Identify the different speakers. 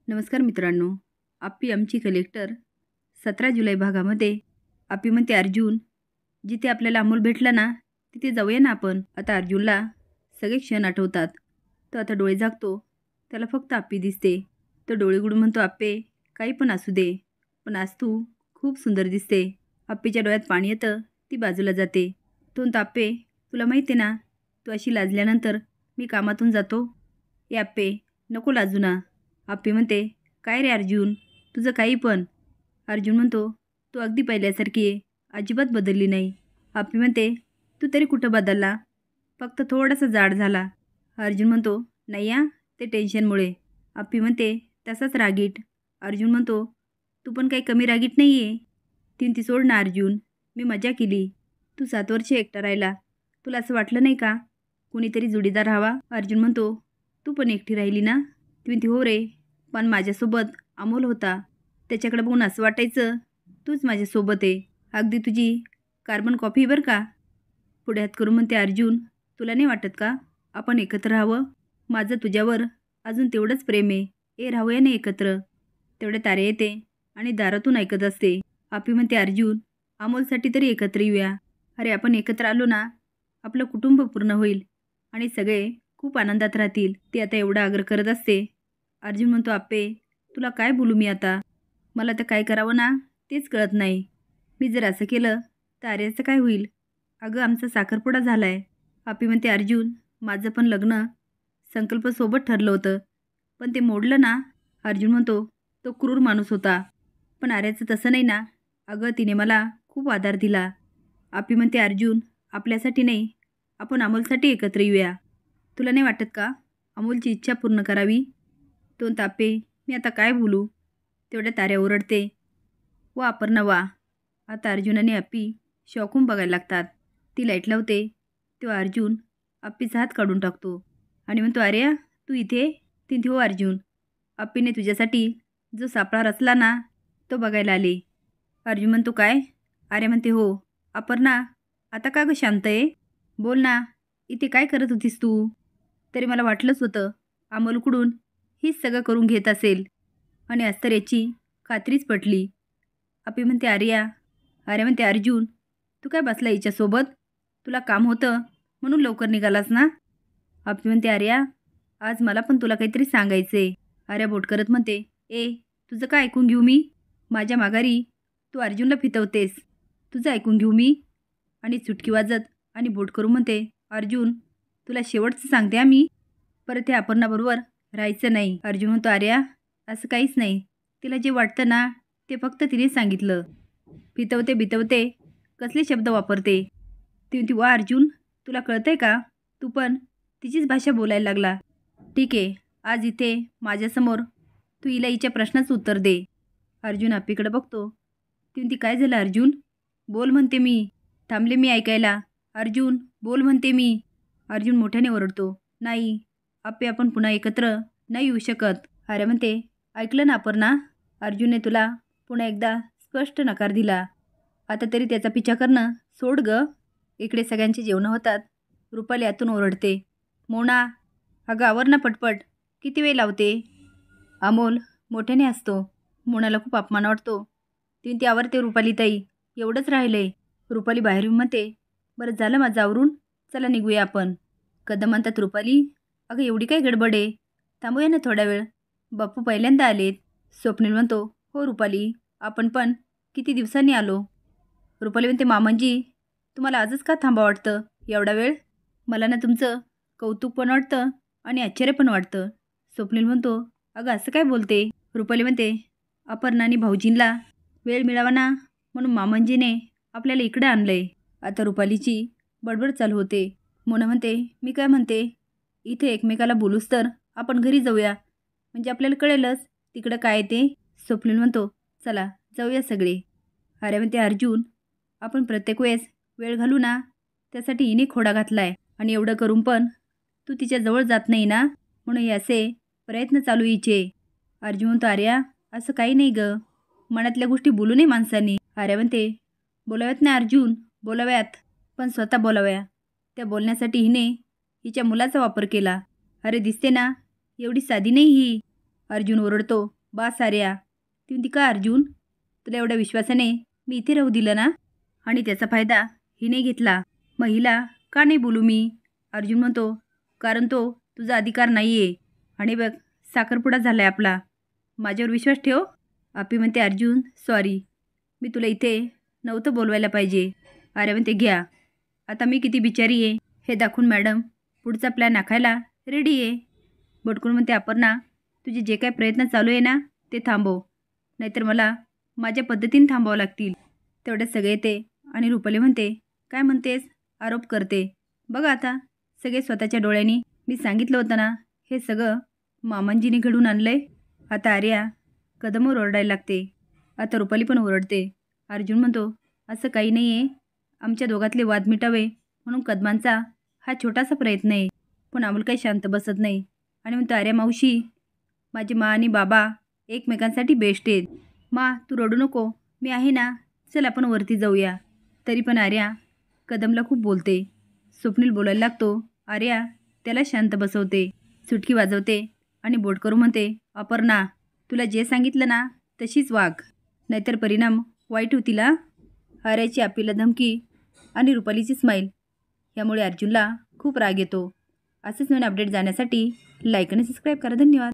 Speaker 1: नमस्कार मित्रांनो. आप्पी आमची कलेक्टर 17 जुलै भागामध्ये आप्पी म्हणते, अर्जुन, जिथे आपल्याला अमोल भेटला ना तिथे जाऊया ना आपण. आता अर्जुनला सगळे क्षण आठवतात. तो आता डोळे झाकतो. त्याला फक्त आप्पी दिसते. तो डोळे उघडून म्हणतो, आप्पे, काही पण असू दे, पण आज तू खूप सुंदर दिसते. आप्पीच्या डोळ्यात पाणी येतं. ती बाजूला जाते. तो म्हणतो, आप्पे, तुला माहिती आहे ना, तू अशी लाजल्यानंतर मी कामातून जातो. ए आप्पे, नको लाजू ना. आप्पी म्हणते, काय रे अर्जुन, तुझं काही पण. अर्जुन म्हणतो, तू अगदी पहिल्यासारखी आहे, अजिबात बदलली नाही. आप्पी म्हणते, तू तरी कुठं बदलला, फक्त थोडासा जाड झाला. अर्जुन म्हणतो, नाही या, ते टेन्शनमुळे. आप्पी म्हणते, तसाच रागीट. अर्जुन म्हणतो, तू पण काही कमी रागीट नाही आहे. ती सोड ना अर्जुन, मी मजा केली. तू 7 वर्षे एकटा राहिला, तुला असं वाटलं नाही का कुणीतरी जोडीदार हवा? अर्जुन म्हणतो, तू पण एकटी राहिली ना? ती हो रे, पण माझ्यासोबत अमोल होता. त्याच्याकडे बघून असं वाटायचं तूच माझ्यासोबत आहे. अगदी तुझी कार्बन कॉपी बरं का. पुढे हात करून म्हणते, अर्जुन, तुला नाही वाटत का आपण एकत्र राहावं? माझं तुझ्यावर अजून तेवढंच प्रेम आहे. राहूया ना एकत्र. तेवढे तारे येते आणि दारातून ऐकत असते. आप्पी म्हणते, अर्जुन, अमोलसाठी तरी एकत्र येऊया. अरे, आपण एकत्र आलो ना, आपलं कुटुंब पूर्ण होईल आणि सगळे खूप आनंदात राहतील. ती आता एवढा आग्रह करत असते. अर्जुन म्हणतो, आप्पे, तुला काय बोलू मी आता? मला तर काय करावं ना तेच कळत नाही. मी जर असं केलं तर आर्याचं काय होईल? अगं, आमचा साखरपुडा झाला आहे. आप्पी म्हणते, अर्जुन, माझं पण लग्न संकल्प सोबत ठरलं होतं, पण ते मोडलं ना. अर्जुन म्हणतो, तो क्रूर माणूस होता. पण आर्याचं तसं नाही ना. अगं, तिने मला खूप आधार दिला. आप्पी म्हणते, अर्जुन, आपल्यासाठी नाही, आपण अमोलसाठी एकत्र येऊया. तुला नाही वाटत का अमोलची इच्छा पूर्ण करावी? दोन तापे, मी आता काय बोलू? तेवढ्या ताऱ्या ओरडते, वा अपर्णा वा. आता अर्जुन आणि आप्पी शॉकून बघायला लागतात. ती लाईट लावते तेव्हा अर्जुन आप्पीचा हात काढून टाकतो आणि म्हणतो, आर्या, तू इथे? ती हो अर्जुन, आप्पीने तुझ्यासाठी जो सापळा रचला ना तो बघायला आले. अर्जुन म्हणतो, काय? आर्या म्हणते, हो. अपर्णा, आता का गं शांत आहे? बोल ना, इथे काय करत होतीस तू? तरी मला वाटलंच होतं अमोलकडून हीच सगळं करून घेत असेल आणि आज तर याची खात्रीच पटली. आप्पी म्हणते, आर्या म्हणते, अर्जुन, तू काय बसला हिच्यासोबत? तुला काम होतं म्हणून लवकर निघालास ना? आप्पी म्हणते, आर्या, आज मला पण तुला काहीतरी सांगायचं आहे. आर्या बोट करत म्हणते, तुझं काय ऐकून घेऊ मी? माझ्या माघारी तू अर्जुनला फितवतेस, तुझं ऐकून घेऊ मी? आणि चुटकी वाजत आणि बोट करून म्हणते, अर्जुन, तुला शेवटचं सांगते आम्ही, परत हे अपर्णाबरोबर राहायचं नाही. अर्जुन म्हणतो, आर्या, असं काहीच नाही. तिला जे वाटतं ना ते फक्त तिने सांगितलं. फितवते बितवते कसले शब्द वापरते. ती म्हणते, वा अर्जुन, तुला कळतंय का? तू पण तिचीच भाषा बोलायला लागला. ठीक आहे, आज इथे माझ्यासमोर तू हिला हिच्या प्रश्नाचं उत्तर दे. अर्जुन आप्पीकडे बघतो. ती म्हणते, काय झालं अर्जुन? बोल म्हणते मी. थांबले मी ऐकायला. अर्जुन, बोल म्हणते मी. अर्जुन मोठ्याने ओरडतो, नाही आप्पे, आपण पुन्हा एकत्र नाही येऊ शकत. आर्या म्हणते, ऐकलं ना अपर्णा, अर्जुनने तुला पुन्हा एकदा स्पष्ट नकार दिला. आता तरी त्याचा पिछा करणं सोड ग. इकडे सगळ्यांचे जेवणं होतात. रुपाली आतून ओरडते, मोना, अगं आवर ना पटपट, किती वेळ लावते? अमोल मोठ्याने असतो. मोनाला खूप अपमान वाटतो. ती आवरते, रुपाली ताई, एवढंच राहिलंय. रुपाली बाहेर म्हणते, बरं झालं माझं आवरून, चला निघूया आपण. कदम म्हणतात, रुपाली, अगं एवढी काय गडबड आहे? थांबूया ना थोडा वेळ, बाप्पू पहिल्यांदा आलेत. स्वप्नील म्हणतो, हो रुपाली, आपण पण किती दिवसांनी आलो. रुपाली म्हणते, मामांजी, तुम्हाला आजच का थांबा वाटतं एवढा वेळ? मला ना तुमचं कौतुक पण वाटतं आणि आश्चर्य पण वाटतं. स्वप्नील म्हणतो, अगं असं काय बोलते? रुपाली म्हणते, अपर्णा आणि भाऊजींना वेळ मिळावा ना म्हणून मामांजीने आपल्याला इकडे आणलंय. आता रुपालीची बडबड चालू होते. मोना म्हणते, मी काय म्हणते, इथे एकमेकाला बोलूस तर आपण घरी जाऊया, म्हणजे आपल्याला कळेलच तिकडं काय ते. स्वप्नील म्हणतो, चला जाऊया सगळे. आर्या म्हणते, अर्जुन, आपण प्रत्येक वेळेस वेळ घालू ना, त्यासाठी हिने खोडा घातलाय आणि एवढं करून पण तू तिच्या जवळ जात नाही ना, म्हणून असे प्रयत्न चालू हिचे. अर्जुन म्हणतो, आर्या, असं काही नाही ग, मनातल्या गोष्टी बोलू नये माणसांनी. आर्या म्हणते, बोलाव्यात ना अर्जुन, बोलाव्यात, पण स्वतः बोलाव्या. त्या बोलण्यासाठी हिने हिच्या मुलाचा वापर केला. अरे दिसते ना, एवढी साधी नाही ही. अर्जुन ओरडतो, "बास आर्या." ती म्हणती, "का अर्जुन? तुला एवढ्या विश्वासाने मी इथे राहू दिलं ना, आणि त्याचा फायदा हिने घेतला. मग हिला का नाही बोलू मी?" अर्जुन म्हणतो, "कारण तो तुझा अधिकार नाही आहे. आणि बघ, साखरपुडा झाला आहे आपला. माझ्यावर विश्वास ठेव." आपी म्हणते, "अर्जुन सॉरी, मी तुला इथे नव्हतं बोलवायला पाहिजे." आर्या म्हणते, "घ्या, आता मी किती बिचारी आहे हे दाखवून मॅडम पुढचा प्लॅन आखायला रेडी आहे." बडकून म्हणते, "अपर्णा, तुझे जे काय प्रयत्न चालू आहे ना ते थांबव, नाहीतर मला माझ्या पद्धतीने थांबावं लागतील." तेवढ्यात सगळे येते आणि रुपाली म्हणते, "काय म्हणतेस? आरोप करते. बघा आता सगळे स्वतःच्या डोळ्यांनी. मी सांगितलं होतं ना, हे सगळं मामांजीने घडून आणलंय." आता आर्या कदमवर ओरडायला लागते. आता रुपाली पण ओरडते. अर्जुन म्हणतो, "असं काही नाही आहे. आमच्या दोघातले वाद मिटावे म्हणून कदमांचा हा छोटासा प्रयत्न आहे." पण अमोल काही शांत बसत नाही आणि म्हणतो, "आर्या मावशी, माझी मा आणि बाबा एकमेकांसाठी बेस्ट आहेत. मा, तू रडू नको, मी आहे ना. चल आपण वरती जाऊया." तरी पण आर्या कदमला खूप बोलते. स्वप्नील बोलायला लागतो. आर्या त्याला शांत बसवते, सुटकी वाजवते आणि बोट करून म्हणते, "अपर्णा, तुला जे सांगितलं ना तशीच वाग, नाहीतर परिणाम वाईट होतील." आर्याची आपीला धमकी आणि रुपालीची स्माईल यामुळे अर्जुनला खूप राग येतो. असेच नवीन अपडेट जाण्यासाठी लाईक आणि सबस्क्राईब करा. धन्यवाद.